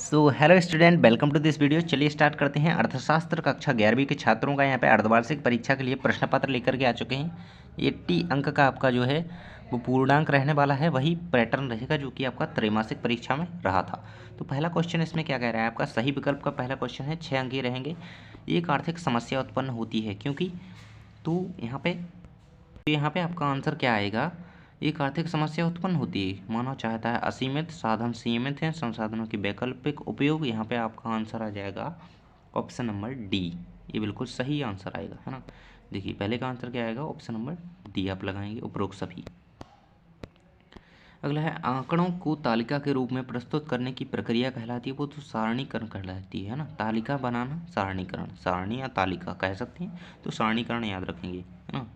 So hello student, welcome to this video. चलिए start करते हैं। अर्थशास्त्र कक्षा 11वीं के छात्रों का यहाँ पे अर्धवार्षिक परीक्षा के लिए प्रश्न पत्र लेकर के आ चुके हैं। 80 अंक का आपका जो है वो पूर्णांक रहने वाला है, वही पैटर्न रहेगा जो कि आपका त्रैमासिक परीक्षा में रहा था। तो पहला क्वेश्चन इसमें क्या कह रहा है, आपका सही विकल्प का पहला क्वेश्चन है 6 अंक रहेंगे। एक आर्थिक समस्या उत्पन्न होती है क्योंकि, तो यहाँ पे आपका आंसर क्या आएगा। एक आर्थिक समस्या उत्पन्न होती है, मानव चाहता है असीमित, साधन सीमित हैं, संसाधनों की वैकल्पिक उपयोग। यहाँ पे आपका आंसर आ जाएगा ऑप्शन नंबर डी। ये बिल्कुल सही आंसर आएगा, है ना। देखिए पहले का आंसर क्या आएगा, ऑप्शन नंबर डी आप लगाएंगे, उपरोक्त सभी। अगला है आंकड़ों को तालिका के रूप में प्रस्तुत करने की प्रक्रिया कहलाती है, वो तो सारणीकरण कहलाती है ना। तालिका बनाना, सारणीकरण, सारणी या तालिका कह सकते हैं, तो सारणीकरण याद रखेंगे, है ना।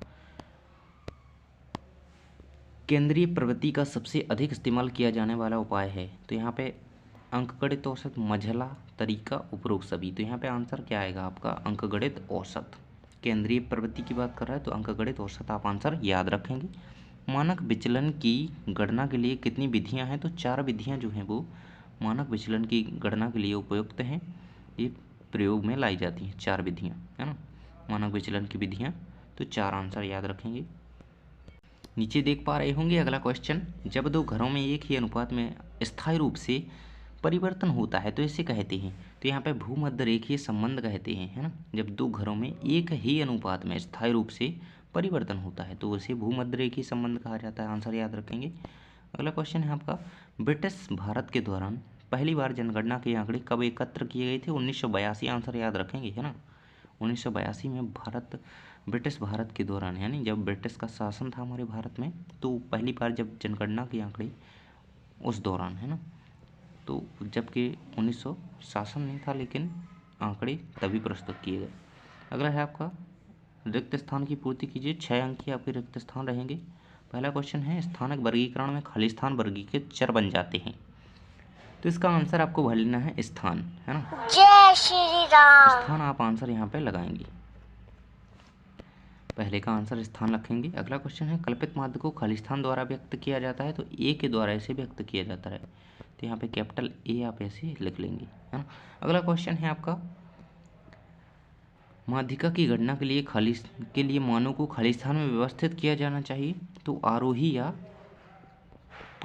केंद्रीय प्रवृत्ति का सबसे अधिक इस्तेमाल किया जाने वाला उपाय है, तो यहाँ पे अंकगणित औसत, मझला तरीका, उपरोक्त सभी। तो यहाँ पे आंसर क्या आएगा आपका, अंकगणित औसत। केंद्रीय प्रवृत्ति की बात कर रहा है तो अंकगणित औसत आप आंसर याद रखेंगे। मानक विचलन की गणना के लिए कितनी विधियां हैं, तो 4 विधियां जो हैं वो मानक विचलन की गणना के लिए उपयुक्त हैं। ये प्रयोग में लाई जाती हैं 4 विधियां, है ना, मानक विचलन की विधियां। तो 4 आंसर याद रखेंगे। नीचे देख पा रहे होंगे अगला क्वेश्चन, जब दो घरों में एक ही अनुपात में स्थायी रूप से परिवर्तन होता है तो इसे कहते हैं, तो यहाँ पे भूमध्य रेखीय संबंध कहते हैं, है ना। जब दो घरों में एक ही अनुपात में स्थायी रूप से परिवर्तन होता है तो उसे भूमध्य रेखीय संबंध कहा जाता है। आंसर याद रखेंगे। अगला क्वेश्चन है आपका, ब्रिटिश भारत के दौरान पहली बार जनगणना के आंकड़े कब एकत्र किए गए थे, 1982। आंसर याद रखेंगे, है ना। 1982 में ब्रिटिश भारत के दौरान, यानी जब ब्रिटिश का शासन था हमारे भारत में, तो पहली बार जब जनगणना के आंकड़े उस दौरान, है ना। तो जबकि 1900 शासन नहीं था, लेकिन आंकड़े तभी प्रस्तुत किए गए। अगला है आपका, रिक्त स्थान की पूर्ति कीजिए। 6 अंक की आपके रिक्त स्थान रहेंगे। पहला क्वेश्चन है, स्थानक वर्गीकरण में खाली स्थान वर्गीकृत चर बन जाते हैं, तो इसका आंसर आपको भर लेना है स्थान, है ना। जय श्री राम। स्थान आप आंसर यहाँ पे लगाएंगे, पहले का आंसर स्थान रखेंगे। अगला क्वेश्चन है, कल्पित माध्य को खालिस्तान द्वारा व्यक्त किया जाता है, तो ए के द्वारा ऐसे व्यक्त किया जाता है, तो यहाँ पे कैपिटल ए आप ऐसे लिख लेंगे, है ना। अगला क्वेश्चन है आपका, माध्यिका की गणना के लिए मानों को खालिस्तान में व्यवस्थित किया जाना चाहिए, तो आरोही या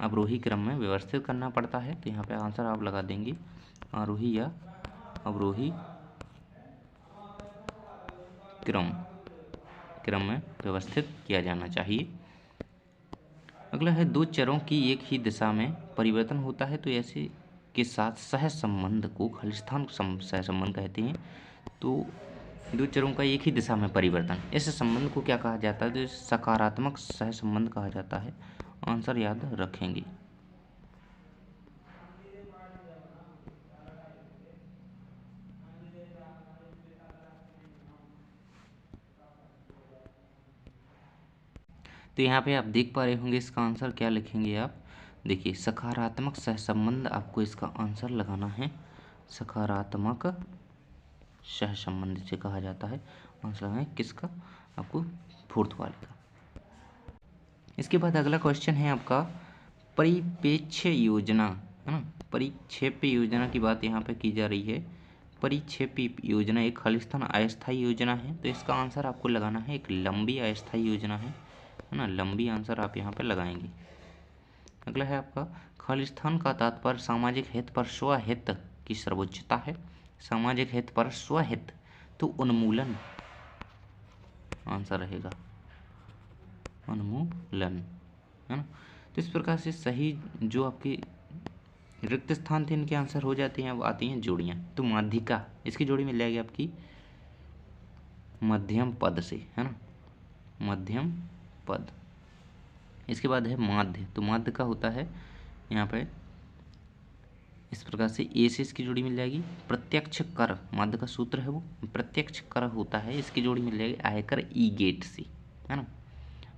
अवरोही क्रम में व्यवस्थित करना पड़ता है, तो यहाँ पे आंसर आप लगा देंगे आरोही या अवरोही क्रम में व्यवस्थित किया जाना चाहिए। अगला है, दो चरों की एक ही दिशा में परिवर्तन होता है, तो ऐसे के साथ सहसंबंध को खालिस्तान सहसंबंध कहते हैं। तो दो चरों का एक ही दिशा में परिवर्तन, इस संबंध को क्या कहा जाता है, तो सकारात्मक सहसंबंध कहा जाता है। आंसर याद रखेंगे। तो यहाँ पे आप देख पा रहे होंगे इसका आंसर क्या लिखेंगे आप। देखिए सकारात्मक सहसंबंध आपको इसका आंसर लगाना है, सकारात्मक सहसंबंध से कहा जाता है। आंसर है किसका, आपको फोर्थ वाले का। इसके बाद अगला क्वेश्चन है आपका, परिप्रेक्ष्य योजना, है ना। परिक्षेप्य योजना की बात यहाँ पे की जा रही है। परिक्षेप्य योजना एक खालिस्तान अस्थायी योजना है, तो इसका आंसर आपको लगाना है एक लंबी अस्थायी योजना है ना। लंबी आंसर आप यहाँ पे लगाएंगे। अगला है आपका, खालिस्तान का तात्पर्य सामाजिक हित पर स्वहित की सर्वोच्चता है। सामाजिक हित पर स्वहित, तो उन्मूलन आंसर रहेगा, उन्मूलन, है ना। तो इस प्रकार से सही जो आपके रिक्त स्थान थे इनके आंसर हो जाते हैं। अब आती हैं जोड़ियाँ, तो माध्यिका, इसकी जोड़ी मिल जाएगी आपकी मध्यम पद से, है ना, मध्यम पद। इसके बाद है माध्य, तो माध्य का होता है यहाँ पे इस प्रकार से, ए से इसकी जोड़ी मिल जाएगी प्रत्यक्ष कर, माध्य का सूत्र है वो प्रत्यक्ष कर होता है, इसकी जोड़ी मिल जाएगी आयकर ई गेट से, है ना।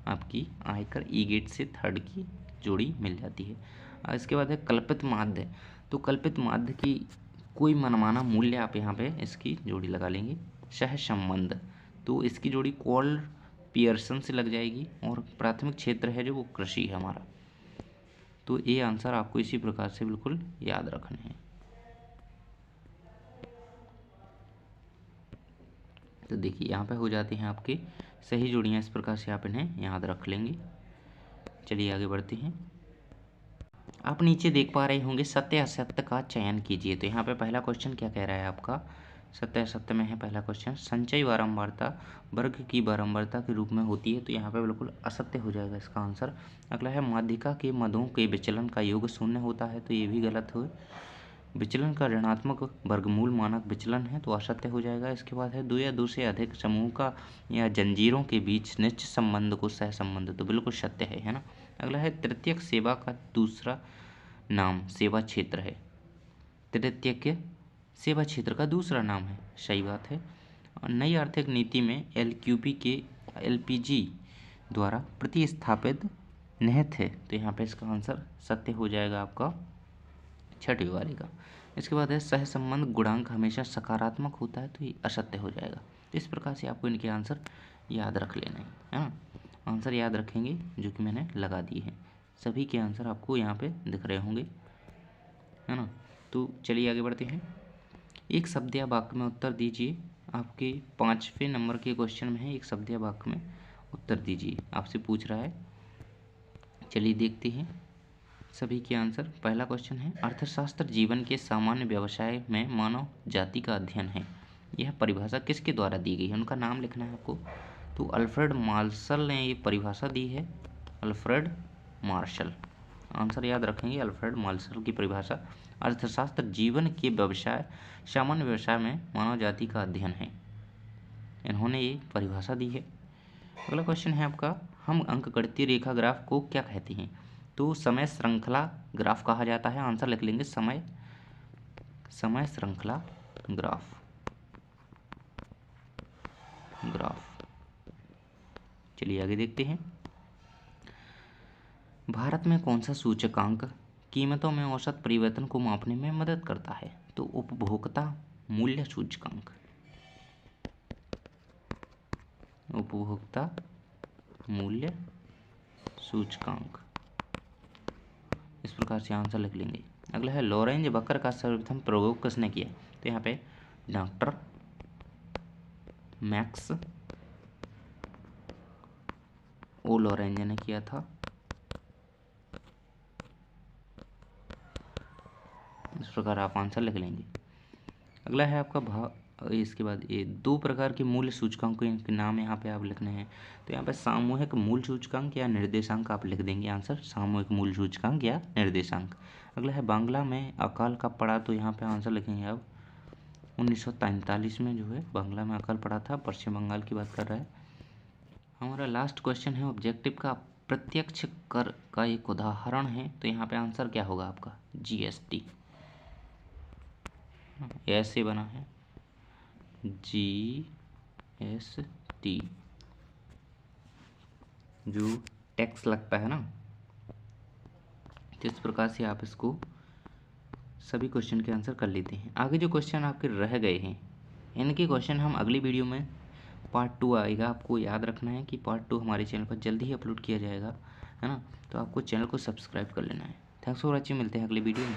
आपकी आयकर ई गेट से थर्ड की जोड़ी मिल जाती है। इसके बाद है कल्पित माध्य, तो कल्पित माध्य की कोई मनमाना मूल्य आप यहाँ पे इसकी जोड़ी लगा लेंगे। सहसंबंध, तो इसकी जोड़ी कॉल पियर्सन से लग जाएगी, और प्राथमिक क्षेत्र है जो वो कृषि है हमारा। तो ये आंसर आपको इसी प्रकार से बिल्कुल याद रखने हैं। तो देखिए यहाँ पे हो जाते हैं आपके सही जोड़ियाँ। इस प्रकार से आप इन्हें याद रख लेंगे। चलिए आगे बढ़ते हैं। आप नीचे देख पा रहे होंगे सत्य असत्य का चयन कीजिए। तो यहाँ पे पहला क्वेश्चन क्या कह रहा है आपका, सत्य असत्य में है पहला क्वेश्चन। संचयी बारंबारता वर्ग की बारंबारता के रूप में होती है, तो यहाँ पे बिल्कुल असत्य हो जाएगा इसका आंसर। अगला है माध्यिका के मदों के विचलन का योग शून्य होता है, तो ये भी गलत हो। विचलन का ऋणात्मक वर्गमूल मानक विचलन है, तो असत्य हो जाएगा। इसके बाद है दो या दो से अधिक समूह का या जंजीरों के बीच निश्चित संबंध को सहसंबंध, तो बिल्कुल सत्य है ना। अगला है तृतीयक सेवा का दूसरा नाम सेवा क्षेत्र है। तृतीयक सेवा क्षेत्र का दूसरा नाम है, सही बात है। और नई आर्थिक नीति में LQP के LPG द्वारा प्रतिस्थापित निहित है, तो यहाँ पे इसका आंसर सत्य हो जाएगा आपका छठवीं वाले का। इसके बाद है सहसंबंध गुणांक हमेशा सकारात्मक होता है, तो ये असत्य हो जाएगा। इस प्रकार से आपको इनके आंसर याद रख लेना है ना। आंसर याद रखेंगे जो कि मैंने लगा दिए हैं, सभी के आंसर आपको यहाँ पे दिख रहे होंगे, है ना। तो चलिए आगे बढ़ते हैं। एक शब्द या वाक्य में उत्तर दीजिए। आपके 5वें नंबर के क्वेश्चन में है, एक शब्द या वाक्य में उत्तर दीजिए, आपसे पूछ रहा है। चलिए देखते हैं सभी के आंसर। पहला क्वेश्चन है अर्थशास्त्र जीवन के सामान्य व्यवसाय में मानव जाति का अध्ययन है। यह परिभाषा किसके द्वारा दी गई है, उनका नाम लिखना है आपको। तो अल्फ्रेड मार्शल ने ये परिभाषा दी है, अल्फ्रेड मार्शल। आंसर याद रखेंगे, अल्फ्रेड मार्शल की परिभाषा अर्थशास्त्र जीवन के व्यवसाय सामान्य व्यवसाय में मानव जाति का अध्ययन है, इन्होंने ये परिभाषा दी है। अगला क्वेश्चन है आपका, हम अंकगणितीय रेखा ग्राफ को क्या कहते हैं। तो समय श्रृंखला ग्राफ कहा जाता है। आंसर लिख लेंगे समय श्रृंखला ग्राफ। चलिए आगे देखते हैं। भारत में कौन सा सूचकांक कीमतों में औसत परिवर्तन को मापने में मदद करता है। तो उपभोक्ता मूल्य सूचकांक, उपभोक्ता मूल्य सूचकांक। इस प्रकार से आंसर लिख लेंगे। अगला है लॉरेंज वक्र का सर्वप्रथम प्रयोग किसने किया। तो यहाँ पे डॉक्टर मैक्स ओ लॉरेंज ने किया था। इस प्रकार आप आंसर लिख लेंगे। अगला है आपका इसके बाद ये दो प्रकार के मूल्य सूचकांकों के नाम यहाँ पे आप लिखने हैं। तो यहाँ पे सामूहिक मूल सूचकांक या निर्देशांक आप लिख देंगे आंसर, सामूहिक मूल सूचकांक या निर्देशांक। अगला है बांग्ला में अकाल कब पड़ा। तो यहाँ पे आंसर लिखेंगे आप 1943 में जो है बांग्ला में अकाल पड़ा था, पश्चिम बंगाल की बात कर रहा है। हमारा लास्ट क्वेश्चन है ऑब्जेक्टिव का प्रत्यक्ष कर का एक उदाहरण है। तो यहाँ पे आंसर क्या होगा आपका GST, ऐसे बना है GST, जो टैक्स लगता है ना। तो इस प्रकार से आप इसको सभी क्वेश्चन के आंसर कर लेते हैं। आगे जो क्वेश्चन आपके रह गए हैं इनके क्वेश्चन हम अगली वीडियो में पार्ट 2 आएगा। आपको याद रखना है कि पार्ट 2 हमारे चैनल पर जल्दी ही अपलोड किया जाएगा, है ना। तो आपको चैनल को सब्सक्राइब कर लेना है। थैंक्स फॉर वॉचिंग, मिलते हैं अगली वीडियो में।